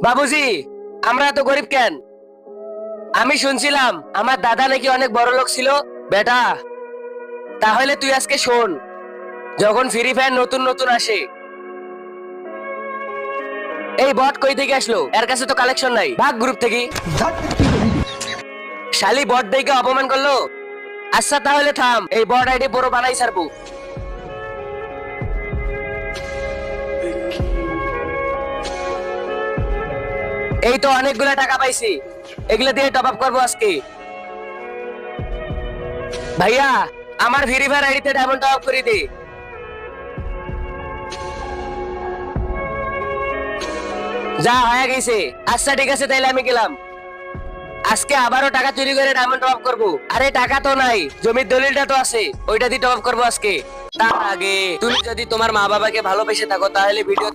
বাবুজি, আমরা তো গরিব কেন? আমি শুনছিলাম আমার দাদা নাকি অনেক বড় লোক ছিল। বেটা, তাহলে তুই আজকে শোন, যখন ফ্রি ফায়ার নতুন নতুন আসে, এই বট কই থেকে আসলো? এর কাছে তো কালেকশন নাই, ভাগ গ্রুপ থেকে। শালি বট দেখে অপমান করলো। আচ্ছা তাহলে থাম, এই বট আইডি পুরো বানাই ছাড়বো। এই তো অনেকগুলা টাকা পাইছি, এগুলা দিয়ে টপ আপ করবো আজকে। ভাইয়া, আমার ফ্রি ফায়ার আইডিতে ডায়মন্ড টপ আপ করে দে। যা হয়ে গেছে। আচ্ছা ঠিক আছে, তাইলে আমি গেলাম। আজকে আবারও টাকা চুরি করে ডায়মন্ড টপ আপ করবো। আরে টাকা তো নাই, জমির দলিলটা তো আছে, ওইটা দিয়ে টপ আপ করবো আজকে। তার আগে তুমি যদি তোমার মা বাবাকে ভালোবেসে থাকো তাহলে ভিডিও